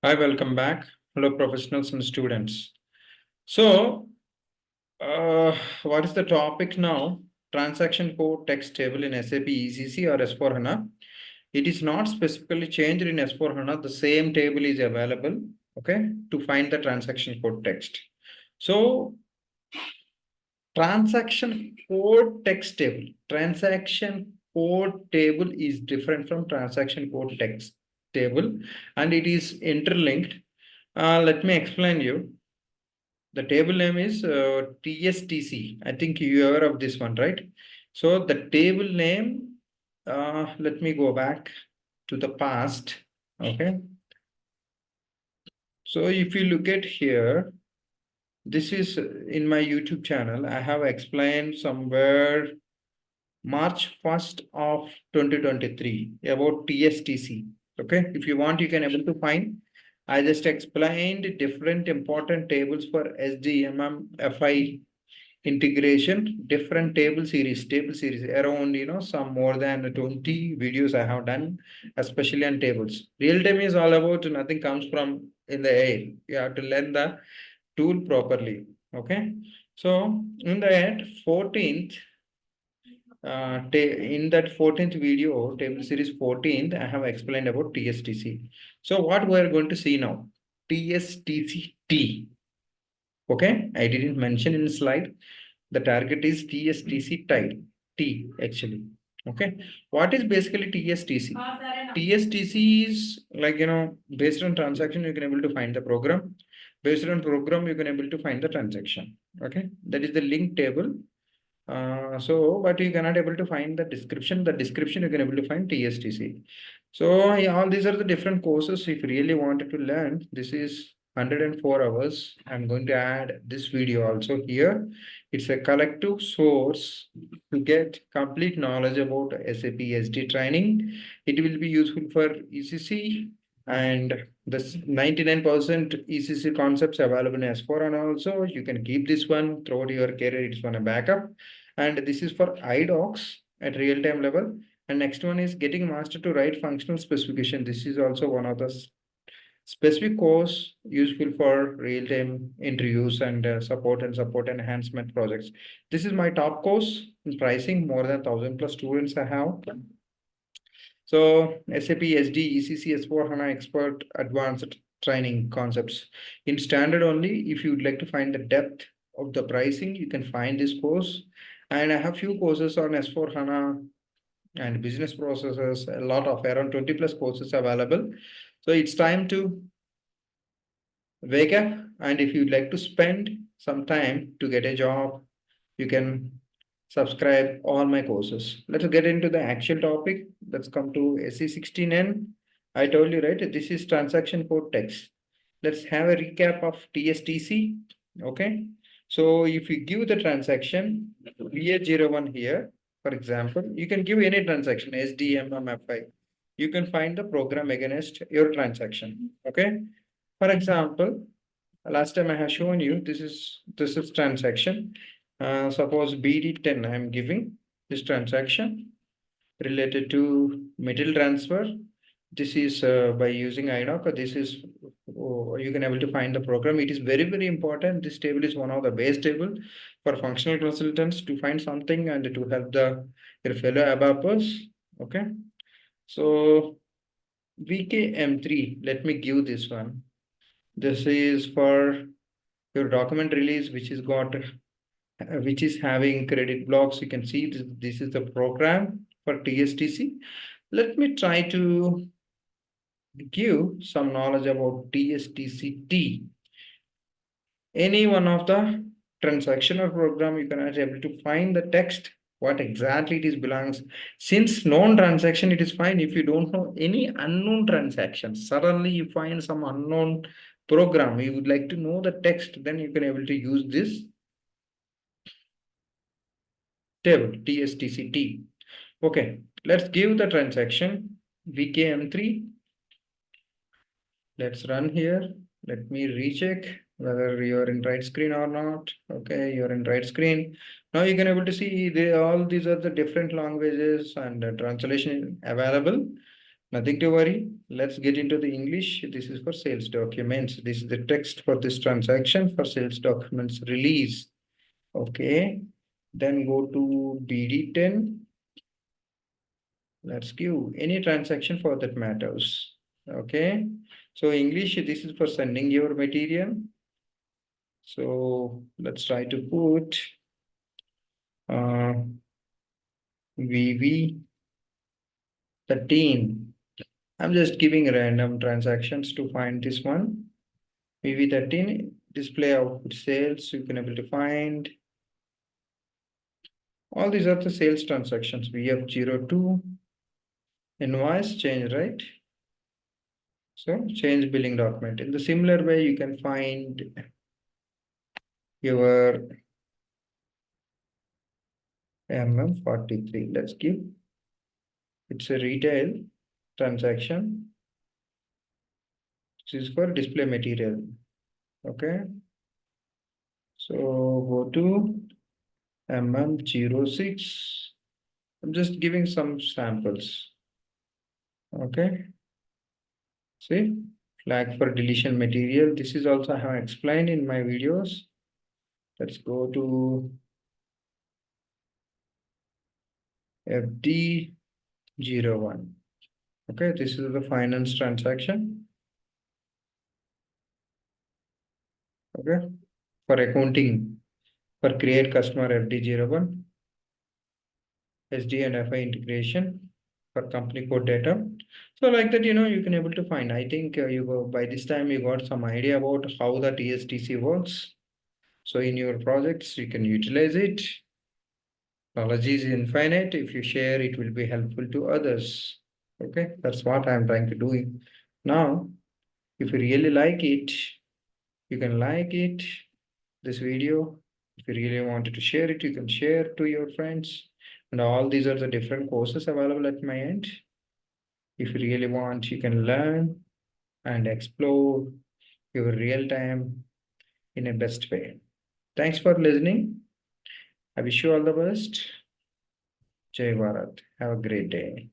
Hi, welcome back. Hello, professionals and students. So, what is the topic now? Transaction code text table in SAP ECC or S4 HANA. It is not specifically changed in S4 HANA. The same table is available, okay, to find the transaction code text. So, transaction code text table. Transaction code table is different from transaction code text table, and it is interlinked. Let me explain you. The table name is TSTC. I think you are aware of this one, right? So the table name, let me go back to the past. Okay. So if you look at here, this is in my YouTube channel. I have explained somewhere March 1st of 2023 about TSTC. Okay. If you want, you can able to find. I just explained different important tables for SDMM FI integration, different table series around, some more than 20 videos I have done, especially on tables. Real time is all about nothing comes from in the air. You have to learn the tool properly. Okay. So in the 14th, in that 14th video, table series 14th, I have explained about TSTC. So what we are going to see now, TSTC-T. Okay, I didn't mention in the slide. The target is TSTC type T actually. Okay, what is basically TSTC? TSTC is like, based on transaction, you can able to find the program. Based on program, you can able to find the transaction. Okay, that is the link table. But you cannot able to find the description. The description you can able to find TSTC. So yeah, all these are the different courses. If you really wanted to learn, this is 104 hours. I'm going to add this video also here. It's a collective source to get complete knowledge about SAP SD training. It will be useful for ECC and this 99% ECC concepts available in S4 and also you can keep this one throughout your career. It's one a backup. And this is for idocs at real-time level. And next one is getting master to write functional specification. This is also one of the specific course useful for real-time interviews and support enhancement projects. This is my top course in pricing, more than 1,000 plus students I have. So SAP SD, ECC, S4 HANA Expert Advanced Training Concepts. In standard only, if you would like to find the depth of the pricing, you can find this course. And I have few courses on S4 HANA and business processes, a lot of around 20 plus courses available. So it's time to wake up. And if you'd like to spend some time to get a job, you can subscribe all my courses. Let's get into the actual topic. Let's come to SE16N. I told you, right? This is transaction code text. Let's have a recap of TSTC. Okay. So if you give the transaction VA01 here, for example, you can give any transaction SDMMFI. You can find the program against your transaction. Okay. For example, last time I have shown you this is transaction. Suppose BD10 I am giving this transaction related to material transfer. This is by using idoc. This is you can able to find the program. It is very important. This table is one of the base table for functional consultants to find something and to help your fellow ABAPers. Okay, so VKM3. Let me give this one. This is for your document release, which is got which is having credit blocks. You can see this is the program for TSTC. Let me try to give some knowledge about TSTC-T. Any one of the transaction or program, you can actually able to find the text, what exactly it is belongs. Since known transaction, it is fine. If you don't know any unknown transaction, suddenly you find some unknown program, you would like to know the text, then you can able to use this table TSTC-T. Okay, let's give the transaction VKM3. Let's run here. Let me recheck whether you're in right screen or not. Okay, you're in right screen. Now you can able to see all these are the different languages and translation available. Nothing to worry. Let's get into the English. This is for sales documents. This is the text for this transaction for sales documents release. Okay. Then go to BD10. Let's give any transaction for that matters. Okay. So English, this is for sending your material. So let's try to put VV 13. I'm just giving random transactions to find this one. VV 13, display output sales, you can able to find. All these are the sales transactions. VF02, invoice change, right? So change billing document. In the similar way, you can find your MM43. Let's give. It's a retail transaction. This is for display material. Okay. So go to MM06. I'm just giving some samples. Okay. See, flag for deletion material. This is also I have explained in my videos. Let's go to FD01. Okay, this is the finance transaction. Okay, for accounting, for create customer FD01, SD and FI integration for company code data. So like that, you can able to find. I think by this time you got some idea about how the TSTC works. So in your projects, you can utilize it. Knowledge is infinite. If you share, it will be helpful to others. Okay, that's what I'm trying to do. Now, if you really like it, you can like it, this video. If you really wanted to share it, you can share to your friends. And all these are the different courses available at my end. If you really want, you can learn and explore your real time in a best way. Thanks for listening. I wish you all the best. Jai Bharat. Have a great day.